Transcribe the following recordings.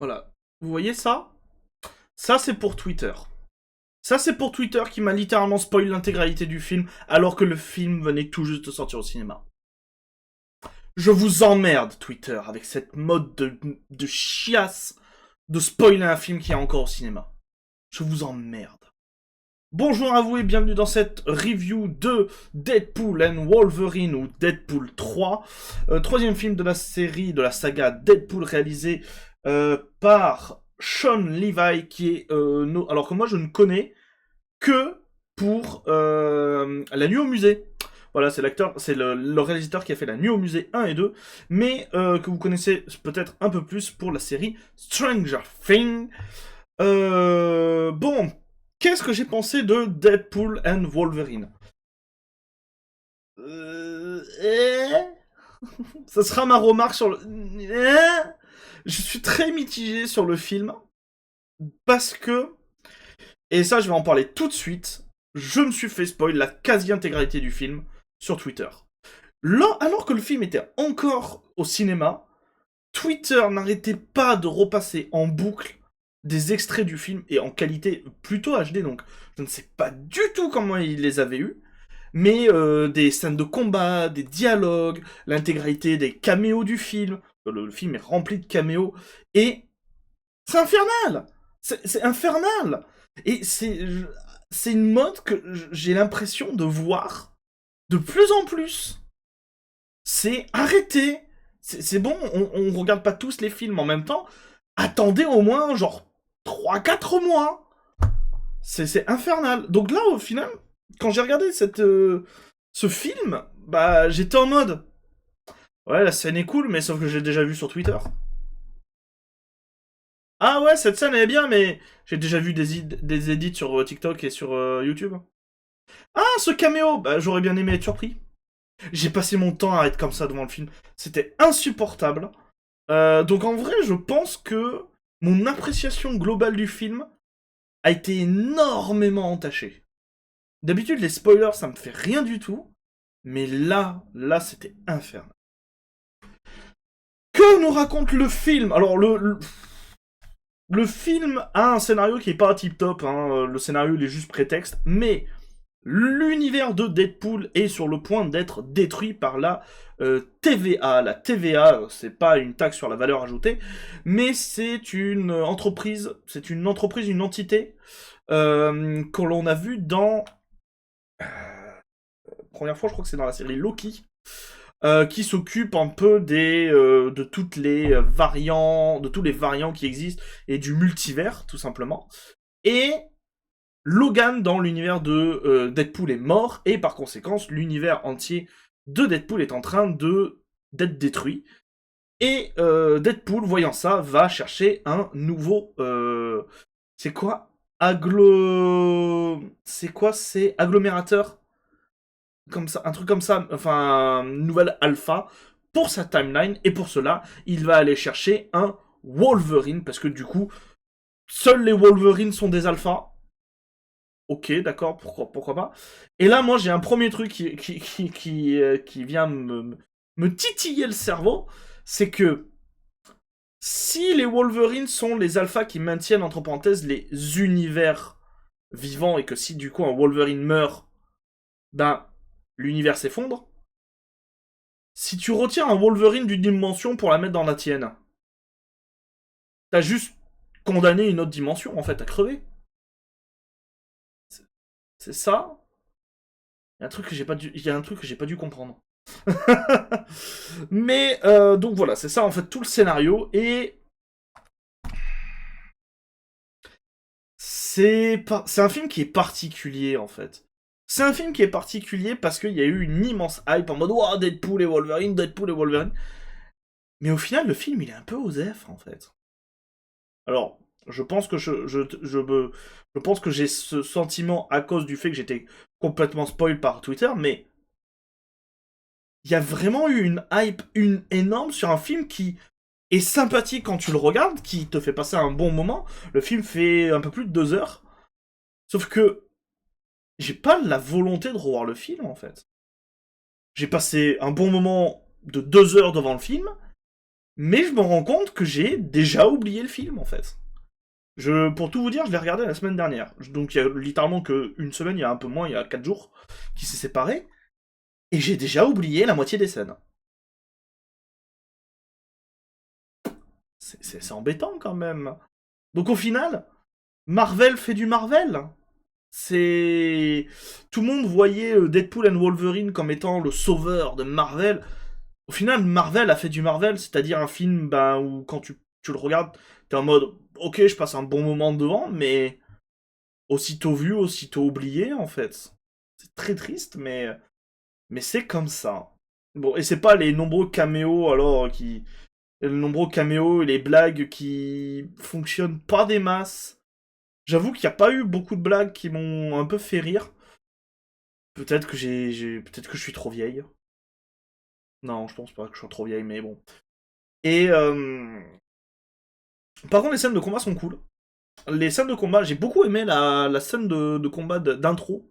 Voilà. Vous voyez ça? Ça, c'est pour Twitter. Ça, c'est pour Twitter qui m'a littéralement spoilé l'intégralité du film alors que le film venait tout juste de sortir au cinéma. Je vous emmerde, Twitter, avec cette mode de chiasse de spoiler un film qui est encore au cinéma. Je vous emmerde. Bonjour à vous et bienvenue dans cette review de Deadpool and Wolverine ou Deadpool 3, troisième film de la série, de la saga Deadpool réalisé par Sean Levi qui est... alors que moi je ne connais que pour La Nuit au musée. Voilà, c'est l'acteur, c'est le réalisateur qui a fait La Nuit au musée 1 et 2, mais que vous connaissez peut-être un peu plus pour la série Stranger Things. Bon, qu'est-ce que j'ai pensé de Deadpool and Wolverine? Ça sera ma remarque sur le... Je suis très mitigé sur le film, parce que, et ça je vais en parler tout de suite, je me suis fait spoil la quasi-intégralité du film sur Twitter. Là, alors que le film était encore au cinéma, Twitter n'arrêtait pas de repasser en boucle des extraits du film et en qualité plutôt HD, donc je ne sais pas du tout comment ils les avaient eus, mais des scènes de combat, des dialogues, l'intégralité des caméos du film. Le film est rempli de caméos et c'est infernal. C'est infernal. Et c'est une mode que j'ai l'impression de voir de plus en plus. C'est arrêté. C'est bon, on regarde pas tous les films en même temps. Attendez au moins, genre, 3 4 mois. C'est infernal. Donc là, au final, quand j'ai regardé ce film, bah, j'étais en mode... Ouais, la scène est cool, mais sauf que j'ai déjà vu sur Twitter. Ah ouais, cette scène elle est bien, mais j'ai déjà vu des edits sur TikTok et sur YouTube. Ah, ce caméo, bah, j'aurais bien aimé être surpris. J'ai passé mon temps à être comme ça devant le film. C'était insupportable. Donc en vrai, je pense que mon appréciation globale du film a été énormément entachée. D'habitude, les spoilers, ça me fait rien du tout. Mais là, c'était infernal. Que nous raconte le film? Alors, le film a un scénario qui est pas tip top. Hein. Le scénario, il est juste prétexte. Mais l'univers de Deadpool est sur le point d'être détruit par la TVA. La TVA, c'est pas une taxe sur la valeur ajoutée, mais c'est une entreprise, une entité que l'on a vu dans première fois, je crois que c'est dans la série Loki, qui s'occupe un peu de toutes les variants, de tous les variants qui existent et du multivers, tout simplement. Et Logan dans l'univers de Deadpool est mort et par conséquent l'univers entier de Deadpool est en train d'être détruit. Et Deadpool, voyant ça, va chercher un nouveau... c'est quoi C'est quoi? C'est agglomérateur? Comme ça, un truc comme ça, enfin, une nouvelle alpha pour sa timeline. Et pour cela, il va aller chercher un Wolverine, parce que du coup, seuls les Wolverines sont des alphas. Ok, d'accord, pourquoi pas. Et là, moi, j'ai un premier truc qui vient me titiller le cerveau, c'est que si les Wolverines sont les alphas qui maintiennent, entre parenthèses, les univers vivants, et que si du coup un Wolverine meurt, ben, l'univers s'effondre, si tu retires un Wolverine d'une dimension pour la mettre dans la tienne, t'as juste condamné une autre dimension, en fait, à crever. C'est ça. Il y a un truc que j'ai pas dû comprendre. Mais donc voilà, c'est ça en fait tout le scénario et c'est un film qui est particulier en fait. C'est un film qui est particulier parce qu'il y a eu une immense hype en mode oh, Deadpool et Wolverine, Deadpool et Wolverine. Mais au final, le film il est un peu osef en fait. Alors, je pense que je pense que j'ai ce sentiment à cause du fait que j'étais complètement spoil par Twitter, mais il y a vraiment eu une hype énorme sur un film qui est sympathique quand tu le regardes, qui te fait passer un bon moment. Le film fait un peu plus de 2 heures. Sauf que j'ai pas la volonté de revoir le film en fait. J'ai passé un bon moment de 2 heures devant le film, Mais je me rends compte que j'ai déjà oublié le film, en fait. Pour tout vous dire, je l'ai regardé la semaine dernière. Donc il y a littéralement qu'une semaine, il y a un peu moins, il y a 4 jours, qui s'est séparé. Et j'ai déjà oublié la moitié des scènes. C'est embêtant quand même. Donc au final, Marvel fait du Marvel. C'est... Tout le monde voyait Deadpool and Wolverine comme étant le sauveur de Marvel. Au final, Marvel a fait du Marvel, c'est-à-dire un film où quand tu le regardes, t'es en mode ok, je passe un bon moment devant, mais aussitôt vu, aussitôt oublié en fait. C'est très triste, mais c'est comme ça. Bon, et c'est pas les nombreux caméos alors qui. Les nombreux caméos et les blagues qui fonctionnent pas des masses. J'avoue qu'il n'y a pas eu beaucoup de blagues qui m'ont un peu fait rire. Peut-être que peut-être que je suis trop vieille. Non, je pense pas que je sois trop vieille, mais bon. Et par contre, les scènes de combat sont cool. Les scènes de combat, j'ai beaucoup aimé la scène de combat d'intro.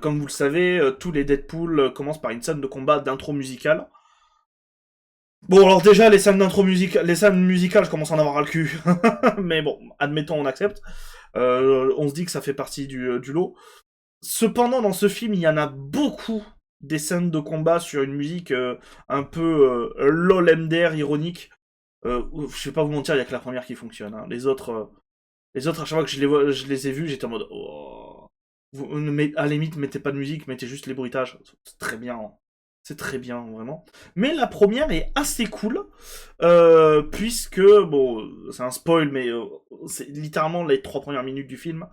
Comme vous le savez, tous les Deadpool commencent par une scène de combat d'intro musicale. Bon, alors déjà, les scènes musicales, je commence à en avoir ras le cul. Mais bon, admettons, on accepte. On se dit que ça fait partie du lot. Cependant, dans ce film, il y en a beaucoup des scènes de combat sur une musique un peu lol MDR ironique. Je vais pas vous mentir, il y a que la première qui fonctionne. Hein. Les autres, à chaque fois que je les ai vus, j'étais en mode oh. À la limite, mettez pas de musique, mettez juste les bruitages. C'est très bien. Hein. C'est très bien, vraiment. Mais la première est assez cool, puisque, bon, c'est un spoil, mais c'est littéralement les 3 premières minutes du film.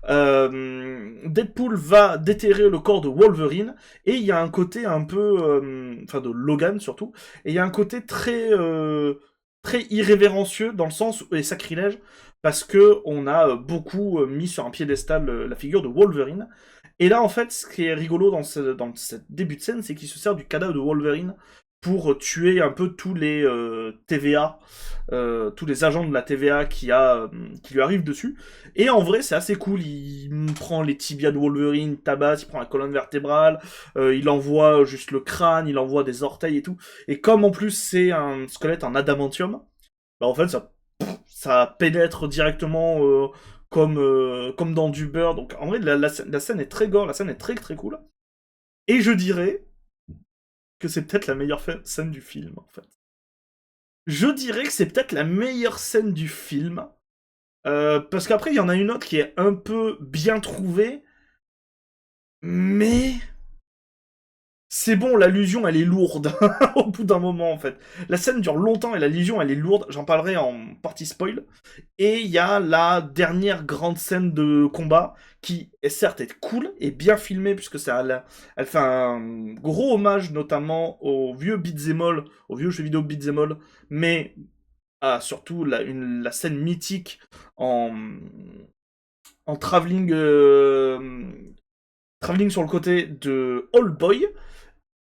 Deadpool va déterrer le corps de Wolverine, et il y a un côté un peu... Enfin, de Logan, surtout, et il y a un côté très irrévérencieux, dans le sens, et sacrilège, parce que on a beaucoup mis sur un piédestal la figure de Wolverine, et là, en fait, ce qui est rigolo dans ce début de scène, c'est qu'il se sert du cadavre de Wolverine pour tuer un peu tous les TVA, tous les agents de la TVA qui lui arrivent dessus. Et en vrai, c'est assez cool. Il prend les tibias de Wolverine, tabasse, il prend la colonne vertébrale, il envoie juste le crâne, il envoie des orteils et tout. Et comme en plus c'est un squelette en adamantium, bah en fait, ça pénètre directement comme dans du beurre. Donc en vrai, la scène est très gore, la scène est très très cool. Et je dirais que c'est peut-être la meilleure scène du film, en fait. Je dirais que c'est peut-être la meilleure scène du film. Parce qu'après, il y en a une autre qui est un peu bien trouvée. Mais c'est bon, l'allusion, elle est lourde. Au bout d'un moment, en fait. La scène dure longtemps et l'allusion, elle est lourde. J'en parlerai en partie spoil. Et il y a la dernière grande scène de combat qui, est certes, est cool et bien filmée, puisque elle fait un gros hommage, notamment aux vieux beat'em all, aux vieux jeux vidéo beat'em all, mais surtout la scène mythique en travelling sur le côté de All Boy.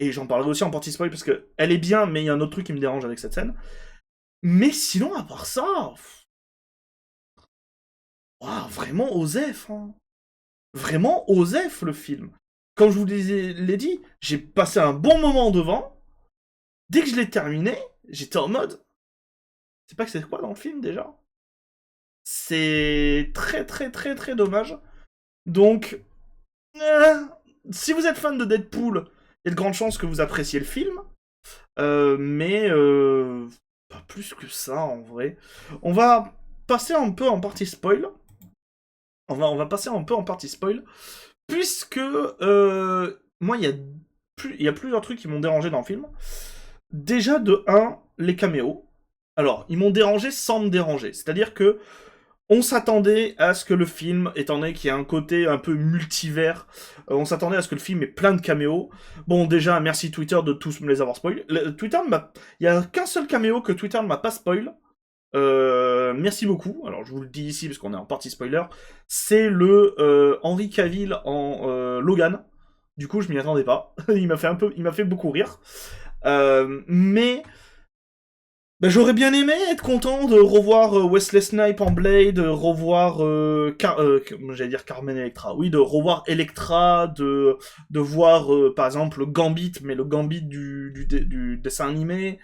Et j'en parlerai aussi en partie spoil parce que elle est bien, mais il y a un autre truc qui me dérange avec cette scène. Mais sinon, à part ça, vraiment osef. Hein. Vraiment osef le film. Comme je vous l'ai dit, j'ai passé un bon moment devant. Dès que je l'ai terminé, j'étais en mode. C'est pas que c'est quoi dans le film déjà. C'est très très très très dommage. Donc, si vous êtes fan de Deadpool, il y a de grandes chances que vous appréciez le film. Mais pas plus que ça en vrai. On va passer un peu en partie spoil. On va passer un peu en partie spoil. Puisque moi, il y a plusieurs trucs qui m'ont dérangé dans le film. Déjà, de un, les caméos. Alors, ils m'ont dérangé sans me déranger. C'est-à-dire que on s'attendait à ce que le film, étant donné qu'il y a un côté un peu multivers, on s'attendait à ce que le film ait plein de caméos. Bon, déjà, merci Twitter de tous me les avoir spoil. Il y a qu'un seul caméo que Twitter ne m'a pas spoil. Merci beaucoup. Alors, je vous le dis ici parce qu'on est en partie spoiler. C'est le Henry Cavill en Logan. Du coup, je m'y attendais pas. Il m'a fait beaucoup rire. Mais j'aurais bien aimé être content de revoir Wesley Snipes en Blade, revoir j'allais dire Carmen Electra. Oui, de revoir Electra, de voir par exemple Gambit, mais le Gambit du dessin animé.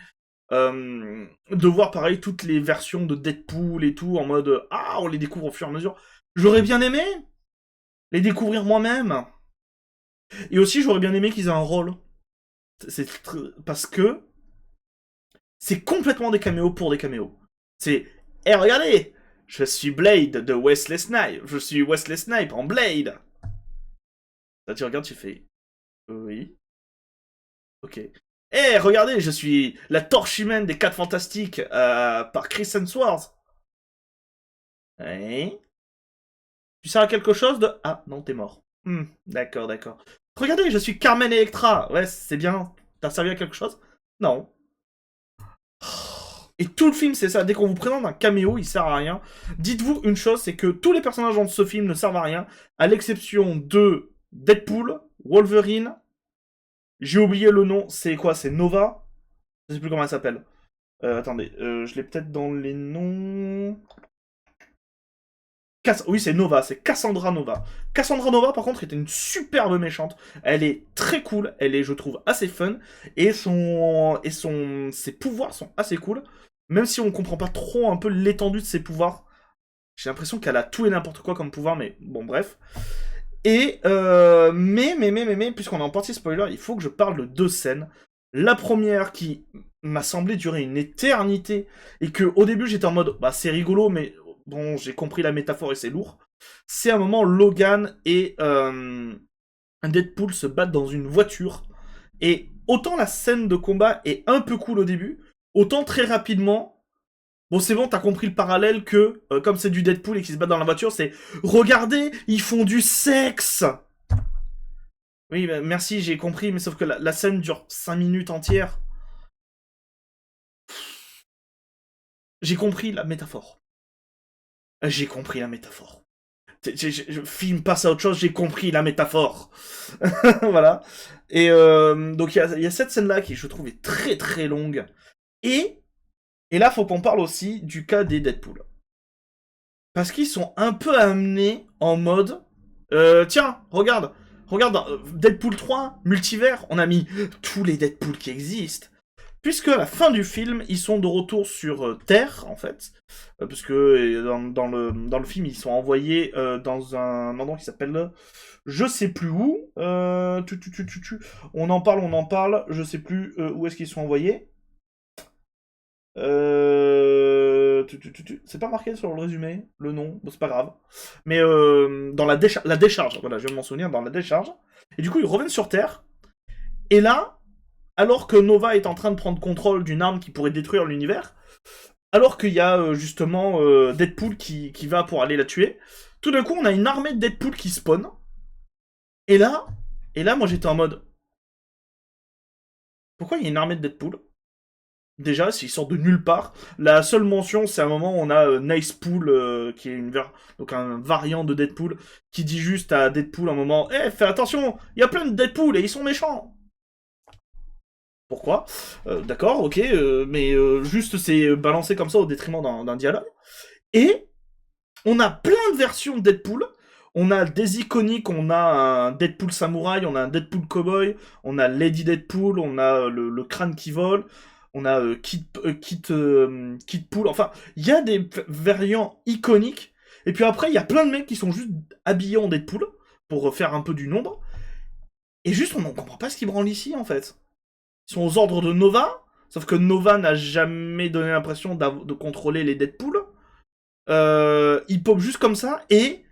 de voir pareil toutes les versions de Deadpool et tout en mode ah on les découvre au fur et à mesure. J'aurais bien aimé les découvrir moi-même. Et aussi j'aurais bien aimé qu'ils aient un rôle. Parce que c'est complètement des caméos pour des caméos. C'est eh regardez, je suis Blade de Wesley Snipes. Je suis Wesley Snipes en Blade. Là tu regardes, tu fais oui. Ok. Eh, regardez, je suis la torche humaine des 4 Fantastiques par Chris Hemsworth. Oui. Tu sers à quelque chose de... Ah, non, t'es mort. D'accord, d'accord. Regardez, je suis Carmen Electra. Ouais, c'est bien. T'as servi à quelque chose? Non. Et tout le film, c'est ça. Dès qu'on vous présente un caméo, il sert à rien. Dites-vous une chose, c'est que tous les personnages dans ce film ne servent à rien, à l'exception de Deadpool, Wolverine. J'ai oublié le nom. C'est quoi? C'est Nova? Je sais plus comment elle s'appelle. Attendez, je l'ai peut-être dans les noms... Oui, c'est Nova, c'est Cassandra Nova. Cassandra Nova, par contre, était une superbe méchante. Elle est très cool, elle est, je trouve, assez fun. Et ses pouvoirs sont assez cool. Même si on comprend pas trop un peu l'étendue de ses pouvoirs. J'ai l'impression qu'elle a tout et n'importe quoi comme pouvoir, mais bon, bref. Et, mais, puisqu'on est en partie spoiler, il faut que je parle de 2 scènes. La première qui m'a semblé durer une éternité, et que au début j'étais en mode, bah c'est rigolo, mais bon, j'ai compris la métaphore et c'est lourd. C'est un moment, Logan et Deadpool se battent dans une voiture, et autant la scène de combat est un peu cool au début, autant très rapidement, bon, c'est bon, t'as compris le parallèle que, comme c'est du Deadpool et qu'ils se battent dans la voiture, c'est regardez, ils font du sexe. Oui, bah, merci, j'ai compris, mais sauf que la scène dure 5 minutes entières. J'ai compris la métaphore. J'ai compris la métaphore. Film passe à autre chose, j'ai compris la métaphore. Voilà. Et donc il y a cette scène-là qui, je trouve, est très très longue. Et là, faut qu'on parle aussi du cas des Deadpool. Parce qu'ils sont un peu amenés en mode... tiens, regarde, Deadpool 3, multivers, on a mis tous les Deadpool qui existent. Puisque à la fin du film, ils sont de retour sur Terre, en fait. Puisque dans le film, ils sont envoyés dans un endroit qui s'appelle... Je sais plus où. On en parle. Je sais plus où est-ce qu'ils sont envoyés. C'est pas marqué sur le résumé, le nom, bon, c'est pas grave. Mais dans la décharge, voilà, je vais m'en souvenir, dans la décharge. Et du coup, ils reviennent sur Terre. Et là, alors que Nova est en train de prendre contrôle d'une arme qui pourrait détruire l'univers, alors qu'il y a justement Deadpool qui va pour aller la tuer, tout d'un coup, on a une armée de Deadpool qui spawn. Et là, moi j'étais en mode... Pourquoi il y a une armée de Deadpool? Déjà, s'ils sortent de nulle part. La seule mention, c'est un moment où on a Nicepool, qui est donc un variant de Deadpool, qui dit juste à Deadpool un moment, eh, fais attention, il y a plein de Deadpool et ils sont méchants. Pourquoi? D'accord, ok, mais juste c'est balancé comme ça au détriment d'un dialogue. Et on a plein de versions de Deadpool. On a des iconiques, on a un Deadpool samouraï, on a un Deadpool cowboy, on a Lady Deadpool, on a le crâne qui vole, on a Kid Pool. Enfin, il y a des variants iconiques. Et puis après, il y a plein de mecs qui sont juste habillés en Deadpool pour faire un peu du nombre. Et juste, on ne comprend pas ce qu'ils branlent ici, en fait. Ils sont aux ordres de Nova, sauf que Nova n'a jamais donné l'impression de contrôler les Deadpool. Ils pop juste comme ça, et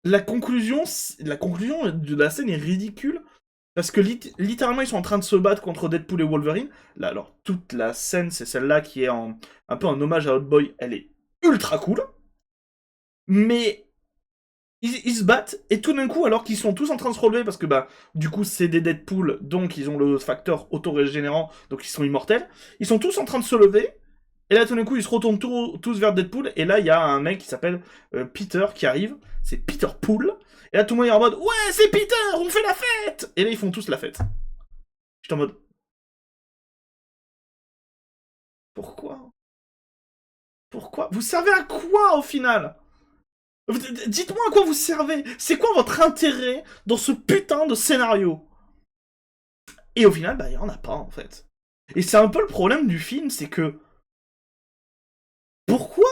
la conclusion de la scène est ridicule, parce que littéralement ils sont en train de se battre contre Deadpool et Wolverine. Là, alors, toute la scène, c'est celle-là qui est un peu un hommage à Hot Boy, elle est ultra cool, mais ils se battent, et tout d'un coup, alors qu'ils sont tous en train de se relever, parce que bah, du coup, c'est des Deadpool, donc ils ont le facteur auto-régénérant, donc ils sont immortels, ils sont tous en train de se lever, et là, tout d'un coup, ils se retournent tous vers Deadpool, et là, il y a un mec qui s'appelle Peter qui arrive, c'est Peter Pool, et là, tout le monde est en mode, ouais, c'est Peter, on fait la fête! Et là, ils font tous la fête. J'étais en mode, pourquoi? Pourquoi? Vous servez à quoi, au final? Dites-moi à quoi vous servez. C'est quoi votre intérêt dans ce putain de scénario? Et au final, bah, il y en a pas, en fait. Et c'est un peu le problème du film, c'est que... Pourquoi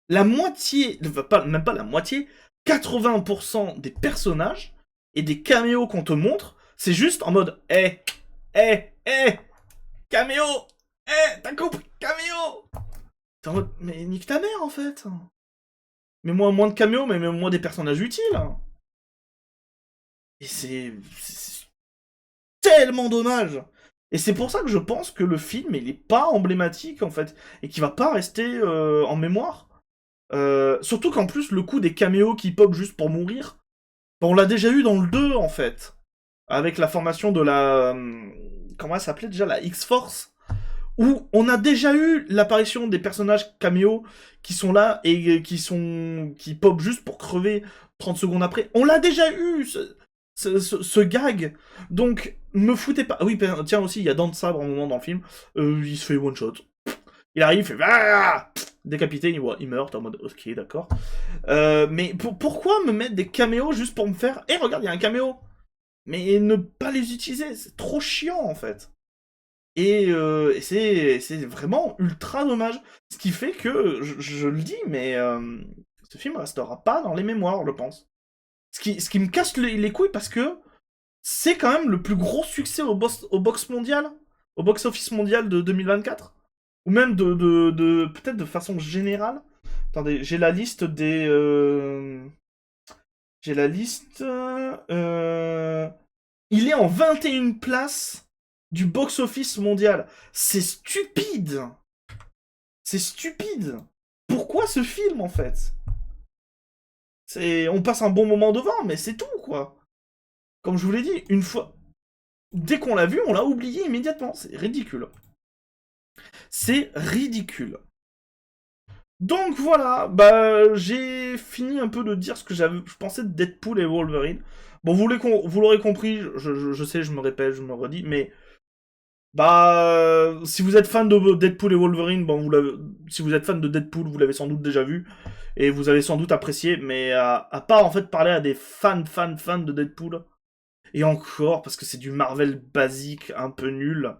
la moitié, enfin, même pas la moitié, 80% des personnages et des caméos qu'on te montre, c'est juste en mode caméo t'as compris, caméo. T'es en mode, mais nique ta mère en fait. Mais moins de caméos, mais même moins des personnages utiles. Et c'est tellement dommage. Et c'est pour ça que je pense que le film, il est pas emblématique en fait, et qu'il va pas rester en mémoire. Surtout qu'en plus, le coup des caméos qui pop juste pour mourir, on l'a déjà eu dans le 2 en fait. Avec la formation de la... comment elle s'appelait déjà? La X-Force. Où on a déjà eu l'apparition des personnages caméos qui sont là et qui pop juste pour crever 30 secondes après. On l'a déjà eu, ce gag. Donc, me foutez pas... Ah oui, tiens aussi, il y a Dan Sabre un moment dans le film. Il se fait one shot. Il arrive, il fait... Ah, décapité, il meurt, en mode... Ok, d'accord. Mais pourquoi me mettre des caméos juste pour me faire... Eh, regarde, il y a un caméo. Mais ne pas les utiliser, c'est trop chiant, en fait. Et c'est vraiment ultra dommage. Ce qui fait que, je le dis, mais ce film restera pas dans les mémoires, je pense. Ce qui me casse les couilles parce que c'est quand même le plus gros succès au box mondial, au box office mondial de 2024. Ou même peut-être de façon générale. Attendez, j'ai la liste des... J'ai la liste... Il est en 21 place du box-office mondial. C'est stupide. C'est stupide. Pourquoi ce film, en fait? On passe un bon moment devant, mais c'est tout, quoi. Comme je vous l'ai dit, une fois... Dès qu'on l'a vu, on l'a oublié immédiatement. C'est ridicule. C'est ridicule. Donc voilà, bah j'ai fini un peu de dire ce que je pensais de Deadpool et Wolverine. Bon, vous l'aurez compris, je sais, je me répète, je me redis, mais bah si vous êtes fan de Deadpool et Wolverine, bon si vous êtes fan de Deadpool, vous l'avez sans doute déjà vu et vous avez sans doute apprécié, mais à part en fait parler à des fans de Deadpool et encore parce que c'est du Marvel basique, un peu nul.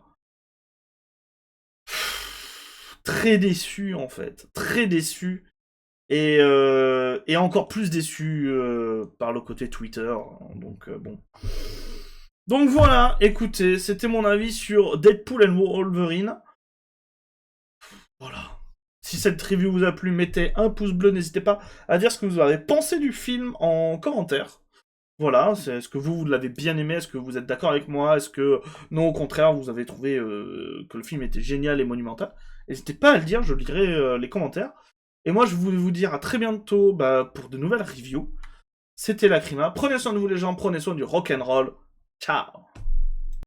Très déçu en fait, très déçu. Et encore plus déçu par le côté Twitter. Donc bon. Donc voilà, écoutez, c'était mon avis sur Deadpool and Wolverine. Voilà. Si cette review vous a plu, mettez un pouce bleu, n'hésitez pas à dire ce que vous avez pensé du film en commentaire. Voilà, est-ce que vous l'avez bien aimé? Est-ce que vous êtes d'accord avec moi? Est-ce que, non, au contraire, vous avez trouvé que le film était génial et monumental? N'hésitez pas à le dire, je lirai les commentaires. Et moi, je voulais vous dire à très bientôt pour de nouvelles reviews. C'était Lacrima. Prenez soin de vous les gens, prenez soin du rock'n'roll. Ciao!